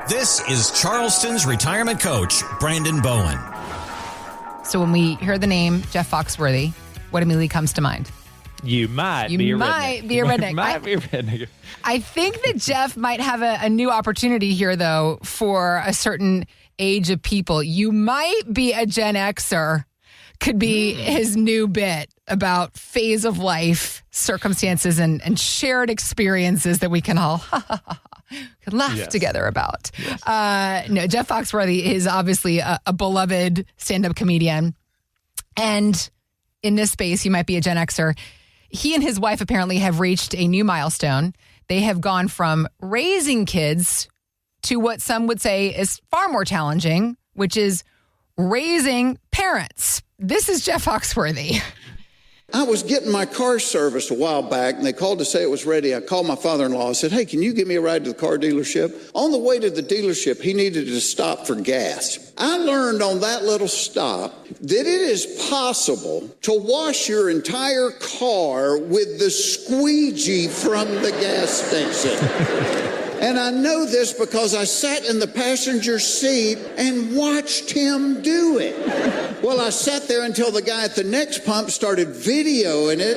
This is Charleston's retirement coach, Brandon Bowen. So when we hear the name Jeff Foxworthy, what immediately comes to mind? You might be a redneck. I think that Jeff might have a new opportunity here, though, for a certain age of people. You might be a Gen Xer, could be his new bit about phase of life, circumstances, and shared experiences that we can all laugh together about. Yes. No, Jeff Foxworthy is obviously a beloved stand-up comedian. And in this space, you might be a Gen Xer. He and his wife apparently have reached a new milestone. They have gone from raising kids to what some would say is far more challenging, which is raising parents. This is Jeff Foxworthy. I was getting my car serviced a while back, and they called to say it was ready. I called my father-in-law. I said, hey, can you give me a ride to the car dealership? On the way to the dealership, he needed to stop for gas. I learned on that little stop that it is possible to wash your entire car with the squeegee from the gas station. And I know this because I sat in the passenger seat and watched him do it. Well, I sat there until the guy at the next pump started videoing it.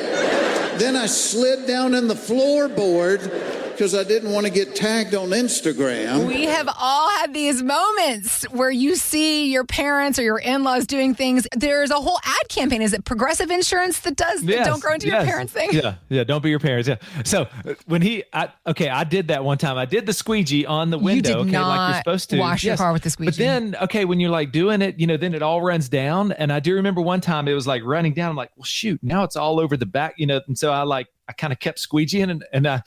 Then I slid down in the floorboard because I didn't want to get tagged on Instagram. We have all had these moments where you see your parents or your in-laws doing things. There's a whole ad campaign. Is it Progressive Insurance that does the don't grow into your parents thing? Yeah, don't be your parents. Yeah. So when I did that one time. I did the squeegee on the window. You did not like you're supposed to wash your car with the squeegee. But then, when you're like doing it, then it all runs down. And I do remember one time it was like running down. I'm like, well, shoot, now it's all over the back, And so I kind of kept squeegeeing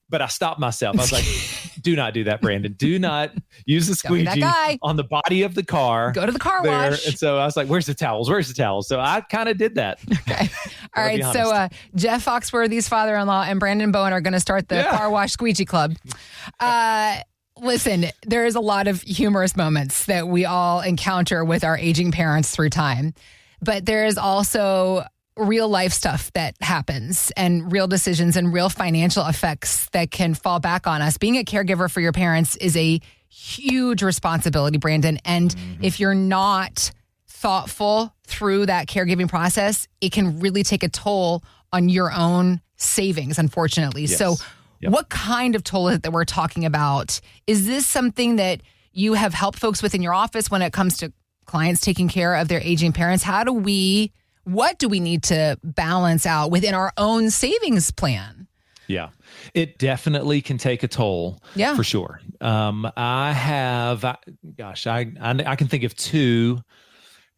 but I stopped myself. I was like, do not do that, Brandon. Do not use the squeegee on the body of the car. Go to the car wash. And so I was like, where's the towels? So I kind of did that. Okay. All right. So Jeff Foxworthy's father-in-law and Brandon Bowen are going to start the car wash squeegee club. Listen, there is a lot of humorous moments that we all encounter with our aging parents through time. But there is also real life stuff that happens and real decisions and real financial effects that can fall back on us. Being a caregiver for your parents is a huge responsibility, Brandon. And if you're not thoughtful through that caregiving process, it can really take a toll on your own savings, unfortunately. Yes. So what kind of toll is it that we're talking about? Is this something that you have helped folks with in your office when it comes to clients taking care of their aging parents? What do we need to balance out within our own savings plan? Yeah, it definitely can take a toll. Yeah, for sure. I can think of two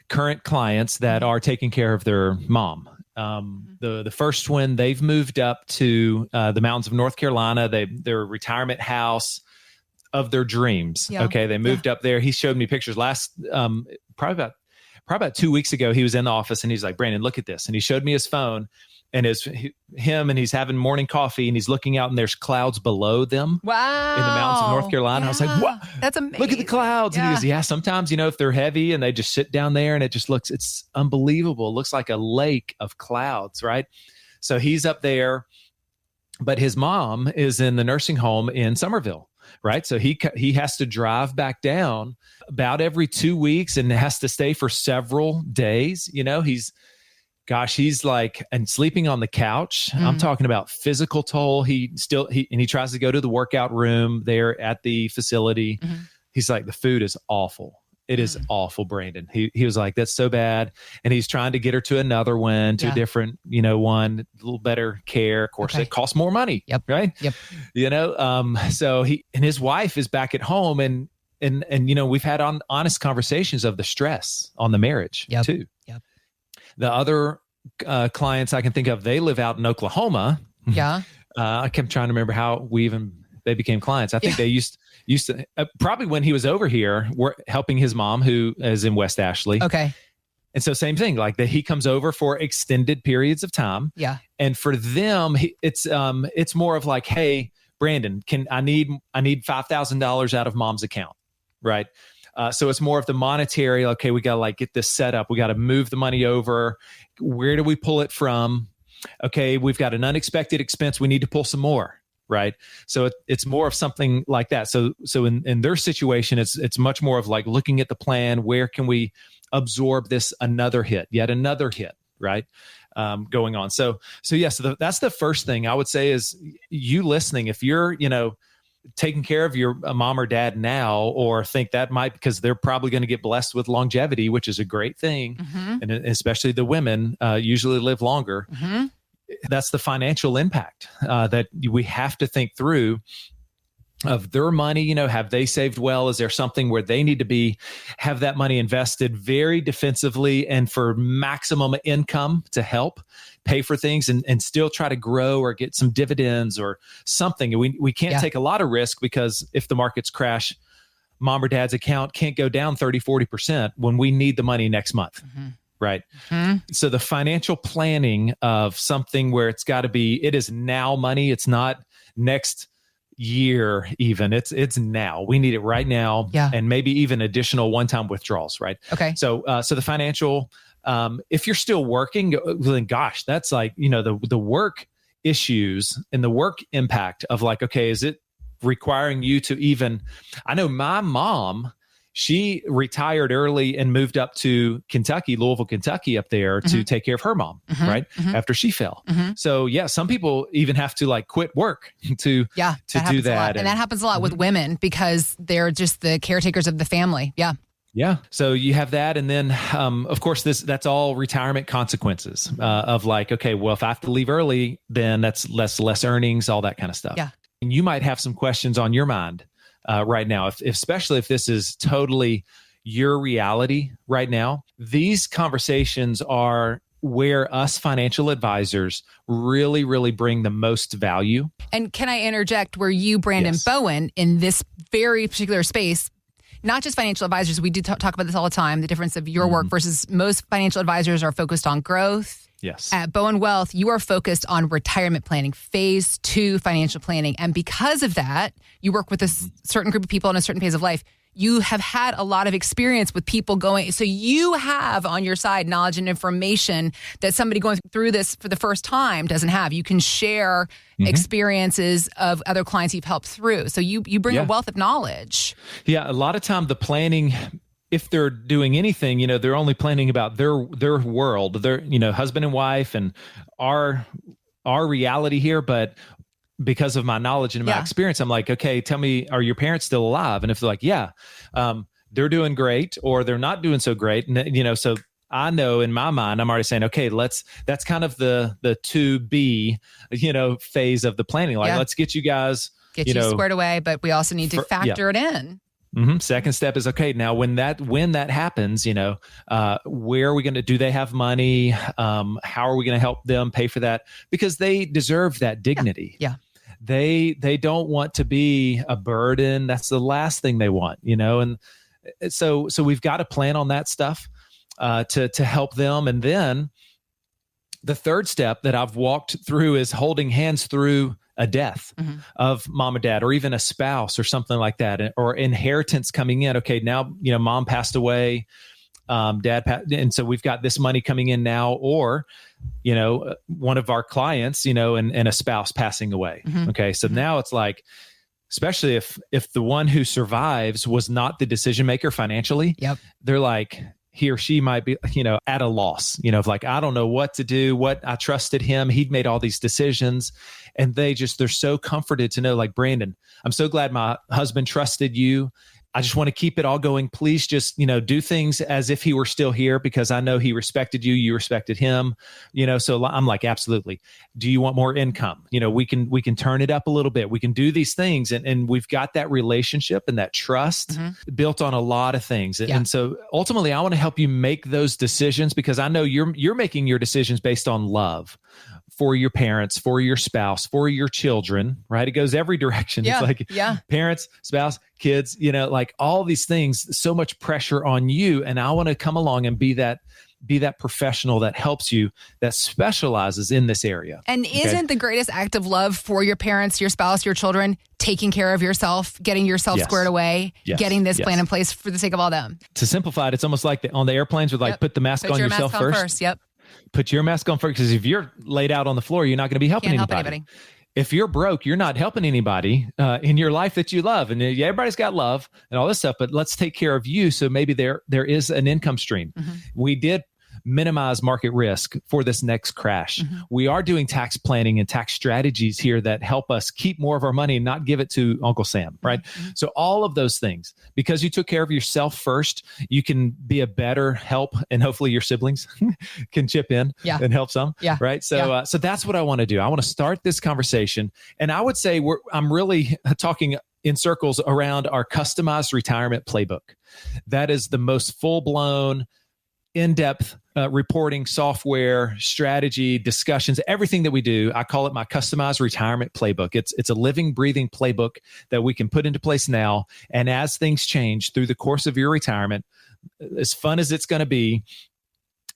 current clients that are taking care of their mom. The first one, they've moved up to the mountains of North Carolina. Their retirement house of their dreams. Yeah. Okay, they moved up there. He showed me pictures probably about 2 weeks ago. He was in the office and he's like, Brandon, look at this. And he showed me his phone and and he's having morning coffee and he's looking out and there's clouds below them. Wow. In the mountains of North Carolina. Yeah. I was like, what? That's amazing. Look at the clouds. Yeah. And he goes, sometimes, if they're heavy and they just sit down there and it's unbelievable. It looks like a lake of clouds, right? So he's up there, but his mom is in the nursing home in Somerville. Right. So he has to drive back down about every 2 weeks and has to stay for several days. He's like, and sleeping on the couch. I'm talking about physical toll. He tries to go to the workout room there at the facility. He's like, the food is awful. It is awful, Brandon. He was like, that's so bad. And he's trying to get her to another one, to a different, one, a little better care. Of course, it costs more money. Yep. Right. Yep. So he and his wife is back at home and we've had honest conversations of the stress on the marriage too. Yep. The other clients I can think of, they live out in Oklahoma. Yeah. I kept trying to remember how they became clients. I think they used to probably when he was over here, we're helping his mom who is in West Ashley. Okay. And so same thing, like that he comes over for extended periods of time. Yeah. And for them, it's more of like, hey, Brandon, I need $5,000 out of mom's account. Right. So it's more of the monetary. Okay, we got to get this set up. We got to move the money over. Where do we pull it from? Okay, we've got an unexpected expense. We need to pull some more. right? So it's more of something like that. So in their situation, it's much more of like looking at the plan. Where can we absorb this yet another hit, right? Going on. So that's the first thing I would say is you listening. If you're, taking care of your mom or dad now, or think that might, because they're probably going to get blessed with longevity, which is a great thing. And especially the women usually live longer. That's the financial impact that we have to think through of their money. Have they saved well? Is there something where they need to have that money invested very defensively and for maximum income to help pay for things and still try to grow or get some dividends or something? We can't take a lot of risk, because if the markets crash, mom or dad's account can't go down 30-40% when we need the money next month. Right. So the financial planning of something where it is now money. It's not next year even. It's now. We need it right now. And maybe even additional one-time withdrawals. Right. Okay. So the financial, if you're still working, then gosh, that's like, the work issues and the work impact of like, okay, is it requiring you to even, I know my mom, she retired early and moved up to Louisville, Kentucky up there to take care of her mom, right? After she fell. So some people even have to like quit work to do that. And that happens a lot with women, because they're just the caretakers of the family. Yeah. So you have that. And then, of course, that's all retirement consequences of like, okay, well, if I have to leave early, then that's less earnings, all that kind of stuff. And you might have some questions on your mind right now, especially if this is totally your reality right now. These conversations are where us financial advisors really, really bring the most value. And can I interject, where you, Brandon Bowen, in this very particular space, not just financial advisors, we do talk about this all the time, the difference of your work versus most financial advisors are focused on growth. Yes. At Bowen Wealth, you are focused on retirement planning, phase 2 financial planning. And because of that, you work with a certain group of people in a certain phase of life. You have had a lot of experience with people going. So you have on your side knowledge and information that somebody going through this for the first time doesn't have. You can share experiences of other clients you've helped through. So you bring a wealth of knowledge. Yeah. A lot of time the planning, if they're doing anything, they're only planning about their world, their, husband and wife and our reality here. But because of my knowledge and my experience, I'm like, okay, tell me, are your parents still alive? And if they're like, they're doing great, or they're not doing so great. And, so I know in my mind, I'm already saying, okay, that's kind of the 2B, phase of the planning. Like, let's get you guys, squared away, but we also need to factor it in. Second step is, okay, now when that happens, where are we going to, do they have money? How are we going to help them pay for that? Because they deserve that dignity. They don't want to be a burden. That's the last thing they want, and so we've got to plan on that stuff to help them. And then the third step that I've walked through is holding hands through a death of mom or dad, or even a spouse or something like that, or inheritance coming in. Okay, now, mom passed away, dad passed, and so we've got this money coming in now, or, one of our clients, and a spouse passing away. Okay, so now it's like, especially if the one who survives was not the decision maker financially, they're like, he or she might be, at a loss, of like, I don't know what to do, I trusted him. He'd made all these decisions, and they're so comforted to know, like, Brandon, I'm so glad my husband trusted you. I just want to keep it all going. Please just, do things as if he were still here, because I know he respected you. You respected him, so I'm like, absolutely. Do you want more income? We can turn it up a little bit. We can do these things. And we've got that relationship and that trust built on a lot of things. And so ultimately I want to help you make those decisions, because I know you're making your decisions based on love for your parents, for your spouse, for your children, right? It goes every direction. It's like parents, spouse, kids, like all these things, so much pressure on you. And I want to come along and be that professional that helps you, that specializes in this area. And isn't the greatest act of love for your parents, your spouse, your children, taking care of yourself, getting yourself squared away, getting this plan in place for the sake of all them? To simplify it, it's almost like on the airplanes with like, put the mask on yourself first. Yep. Put your mask on first, because if you're laid out on the floor, you're not going to be helping anybody. if you're broke, you're not helping anybody in your life that you love. And everybody's got love and all this stuff, but let's take care of you. So maybe there is an income stream. We did minimize market risk for this next crash. We are doing tax planning and tax strategies here that help us keep more of our money and not give it to Uncle Sam, right? So all of those things, because you took care of yourself first, you can be a better help, and hopefully your siblings can chip in and help some, right? So so that's what I want to do. I want to start this conversation, and I would say I'm really talking in circles around our customized retirement playbook. That is the most full-blown, in-depth reporting software, strategy, discussions, everything that we do. I call it my customized retirement playbook. It's a living, breathing playbook that we can put into place now. And as things change through the course of your retirement, as fun as it's going to be,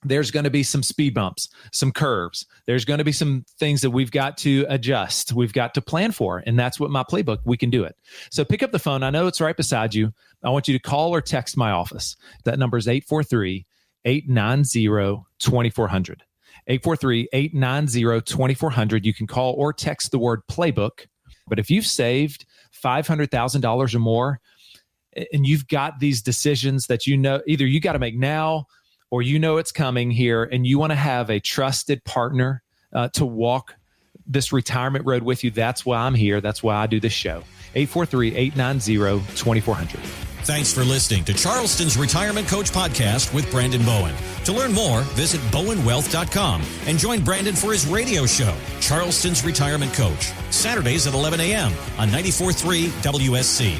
there's going to be some speed bumps, some curves. There's going to be some things that we've got to adjust. We've got to plan for. And that's what my playbook, we can do it. So pick up the phone. I know it's right beside you. I want you to call or text my office. That number is 843-890-2400. 843-890-2400. You can call or text the word playbook. But if you've saved $500,000 or more, and you've got these decisions that either you got to make now, or it's coming here, and you want to have a trusted partner to walk this retirement road with you, that's why I'm here. That's why I do this show. 843-890-2400. Thanks for listening to Charleston's Retirement Coach Podcast with Brandon Bowen. To learn more, visit bowenwealth.com and join Brandon for his radio show, Charleston's Retirement Coach, Saturdays at 11 a.m. on 94.3 WSC.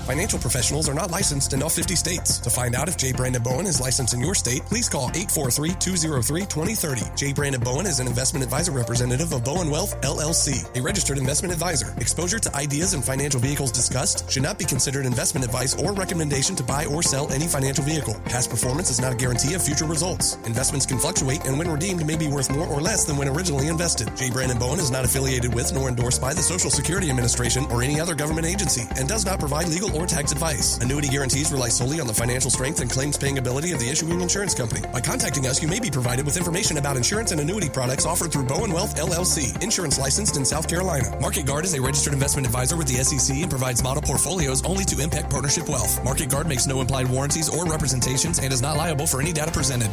Financial professionals are not licensed in all 50 states. To find out if J. Brandon Bowen is licensed in your state, please call 843-203-2030. J. Brandon Bowen is an investment advisor representative of Bowen Wealth, LLC, a registered investment advisor. Exposure to ideas and financial vehicles discussed should not be considered investment advice or recommendation to buy or sell any financial vehicle. Past performance is not a guarantee of future results. Investments can fluctuate and when redeemed may be worth more or less than when originally invested. J. Brandon Bowen is not affiliated with nor endorsed by the Social Security Administration or any other government agency and does not provide legal or tax advice. Annuity guarantees rely solely on the financial strength and claims paying ability of the issuing insurance company. By contacting us, you may be provided with information about insurance and annuity products offered through Bowen Wealth, LLC, insurance licensed in South Carolina. Market Guard is a registered investment advisor with the SEC and provides model portfolios only to Impact Partnership Wealth. Market Guard makes no implied warranties or representations and is not liable for any data presented.